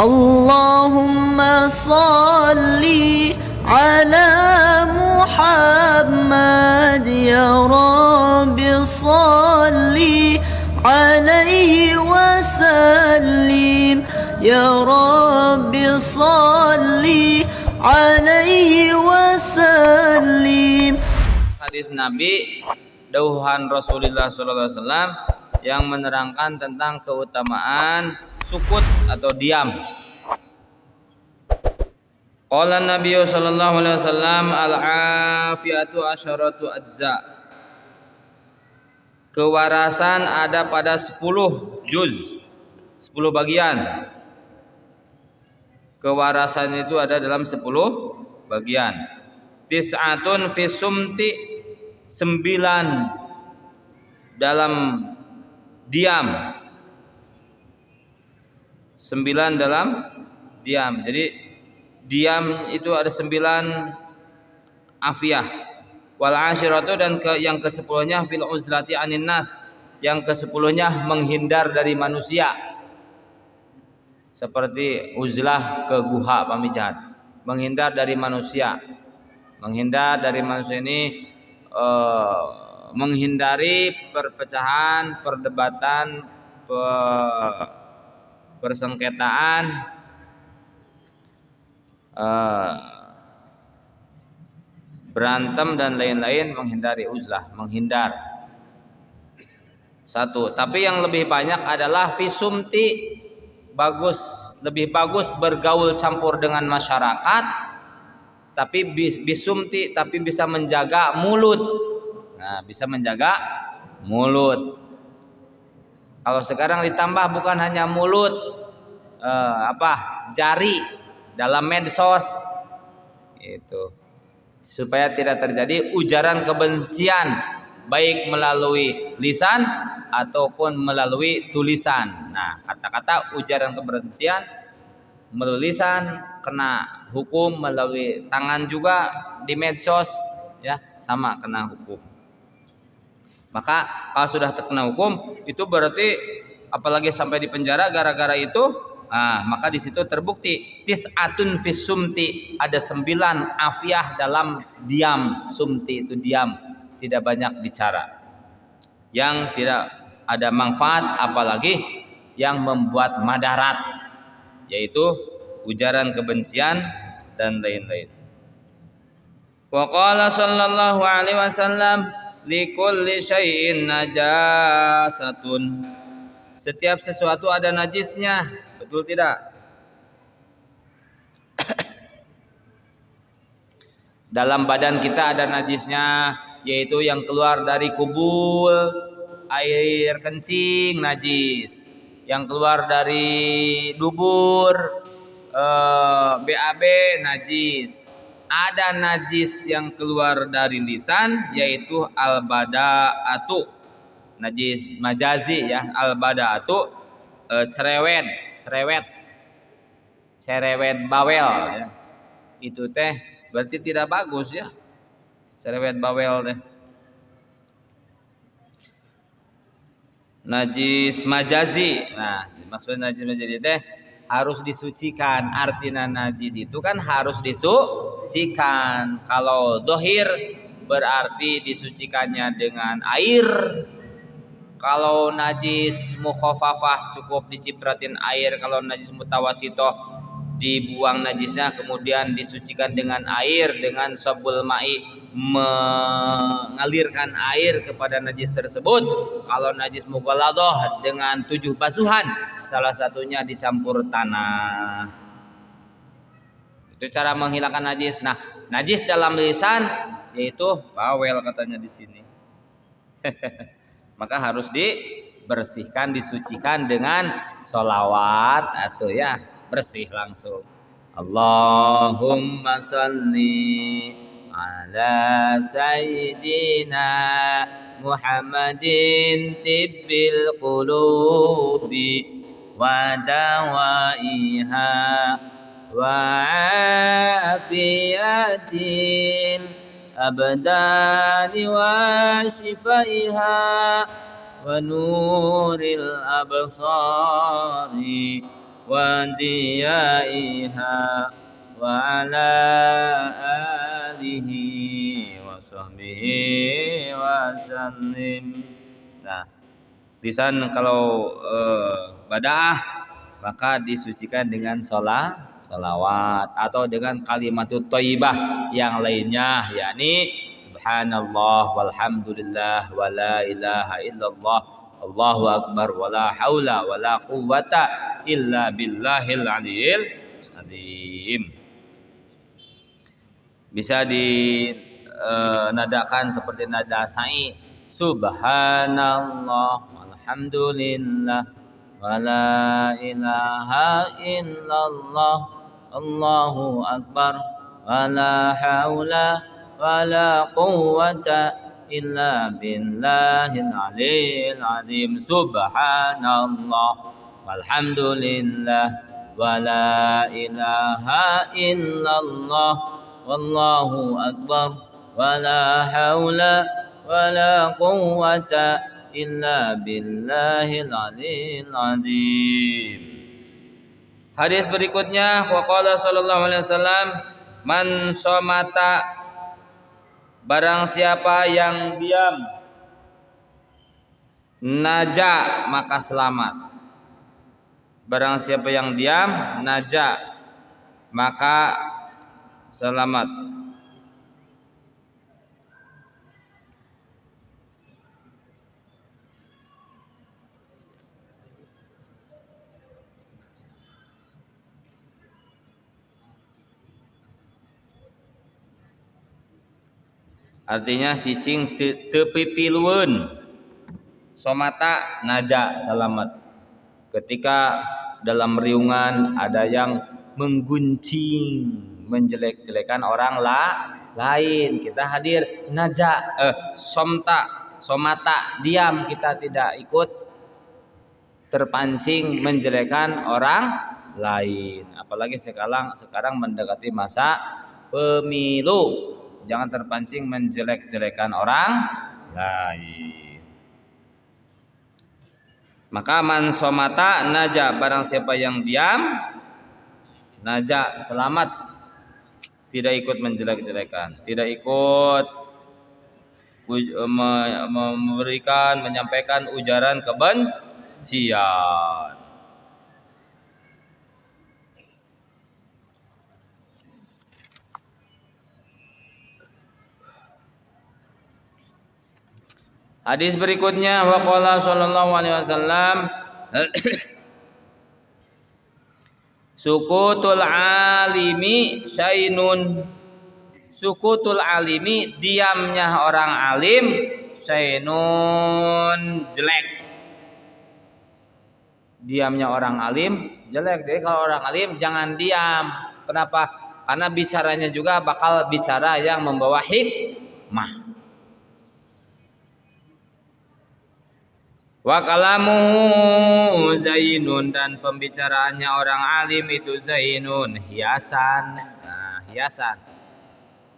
Allahumma salli ala Muhammad ya Rabbi salli alaihi wasallim ya Rabbi salli alaihi wasallim. Hadis Nabi dauhan Rasulullah SAW yang menerangkan tentang keutamaan sukut atau diam. Qala Nabi sallallahu alaihi wasallam al-afiyatu asyaratu ajza. Kewarasan ada pada 10 juz, 10 bagian. Kewarasan itu ada dalam 10 bagian. Tis'atun fi sumti, 9 dalam diam. 9 dalam diam. Jadi diam itu ada 9 afiyah. Wal ashiratu, dan yang ke-10-nya fil uzlati anin nas, yang ke-10-nya menghindar dari manusia. Seperti uzlah ke guha pamijahan, menghindar dari manusia. Menghindar dari manusia ini menghindari perpecahan, perdebatan, persengketaan, berantem dan lain-lain. Menghindari uzlah, menghindar. Satu. Tapi yang lebih banyak adalah fisumti, bagus, lebih bagus bergaul campur dengan masyarakat, tapi bisumti, tapi bisa menjaga mulut. Nah, bisa menjaga mulut. Kalau sekarang ditambah bukan hanya mulut, jari dalam medsos itu, supaya tidak terjadi ujaran kebencian baik melalui lisan ataupun melalui tulisan. Nah, kata-kata ujaran kebencian melalui lisan kena hukum, melalui tangan juga di medsos ya sama kena hukum. Maka kalau sudah terkena hukum itu berarti apalagi sampai di penjara gara-gara itu, maka di situ terbukti tis'atun fis sumti, ada 9 afiyah dalam diam. Sumti itu diam, tidak banyak bicara, yang tidak ada manfaat apalagi yang membuat madarat, yaitu ujaran kebencian dan lain-lain. Wa qala sallallahu alaihi wasallam likulli syai'in najasatun. Setiap sesuatu ada najisnya, betul tidak? Dalam badan kita ada najisnya, yaitu yang keluar dari kubul, air kencing najis, yang keluar dari dubur, BAB najis. Ada najis yang keluar dari lisan, yaitu al-bada'atu, najis majazi ya. Al-bada'atu cerewet bawel ya. Itu teh berarti tidak bagus ya, cerewet bawel teh. Najis majazi. Nah, maksud najis majazi teh harus disucikan. Artinya najis itu kan harus disucikan. Kalau dohir berarti disucikannya dengan air. Kalau najis mukhafafah cukup dicipratin air. Kalau najis mutawasitoh dibuang najisnya kemudian disucikan dengan air, dengan sabul ma'i, mengalirkan air kepada najis tersebut. Kalau najis mughaladah dengan 7 basuhan, salah satunya dicampur tanah. Itu cara menghilangkan najis. Nah, najis dalam lisan yaitu bawel katanya di sini. Maka harus dibersihkan, disucikan dengan sholawat atau ya bersih langsung. Allahumma salli ala sayyidina Muhammadin tibbil qulubi wa dawaiha wa afiyatil abdani wa shifaiha wa nuril absari وديائها وعلى آله وصحبه وسلم. Nah, lisan kalau badaah maka disucikan dengan salawat atau dengan kalimatut thayyibah yang lainnya, yakni subhanallah walhamdulillah wala ilaha illallah Allahu akbar wala haula wala quwwata illa billahil aliyil azim. Bisa dinadakan seperti nada sa'i, subhanallah walhamdulillah wala ilaha illallah Allahu akbar wala haula wala quwwata illa billahil aliyil azim. Subhanallah walhamdulillah wala ilaha illallah wallahu akbar wala haula wala quwwata illa billahil aliyil azim. Hadis berikutnya, waqala sallallahu alaihi wasallam, man somata, barang siapa yang diam, naja maka selamat. Barang siapa yang diam, naja maka selamat. Artinya cicing tepipiluun, somata naja selamat. Ketika dalam riungan ada yang mengguncing, menjelek-jelekan orang lain, kita hadir naja, somata diam, kita tidak ikut terpancing menjelekan orang lain. Apalagi sekarang mendekati masa pemilu, jangan terpancing menjelek-jelekan orang lain. Maka man somata naja, barang siapa yang diam, naja selamat, tidak ikut menjelek-jelekan, tidak ikut menyampaikan ujaran kebencian. Hadis berikutnya, waqala sallallahu alaihi wasallam, sukutul alimi syainun. Sukutul alimi, diamnya orang alim, syainun, jelek. Diamnya orang alim jelek. Jadi kalau orang alim jangan diam. Kenapa? Karena bicaranya juga bakal bicara yang membawa hikmah. Wa kalamuhu zainun, dan pembicaraannya orang alim itu zainun, hiasan. Nah, hiasan.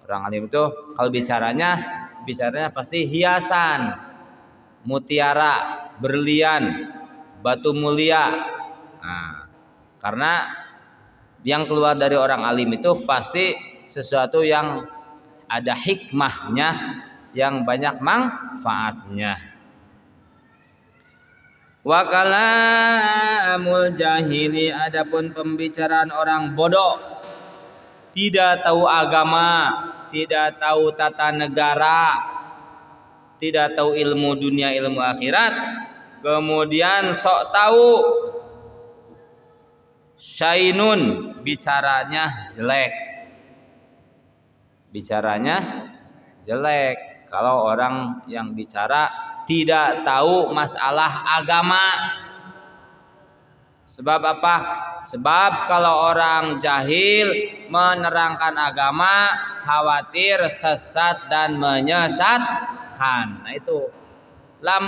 Orang alim itu kalau bicaranya pasti hiasan, mutiara, berlian, batu mulia. Nah, karena yang keluar dari orang alim itu pasti sesuatu yang ada hikmahnya, yang banyak manfaatnya. Wa kalamul jahili, adapun pembicaraan orang bodoh, tidak tahu agama, tidak tahu tata negara, tidak tahu ilmu dunia, ilmu akhirat, kemudian sok tahu, syainun, bicaranya jelek. Bicaranya jelek. Kalau orang yang bicara tidak tahu masalah agama. Sebab apa? Sebab kalau orang jahil menerangkan agama, khawatir sesat dan menyesatkan. Nah itu.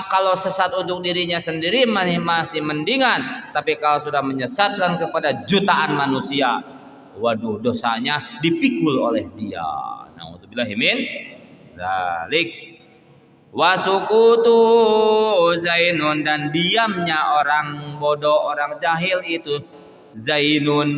Kalau sesat untuk dirinya sendiri masih mendingan, tapi kalau sudah menyesatkan kepada jutaan manusia, waduh, dosanya dipikul oleh dia. Na'udzubillahi min dzalik. Wasukutu zainun, dan diamnya orang bodoh, orang jahil itu Zainun.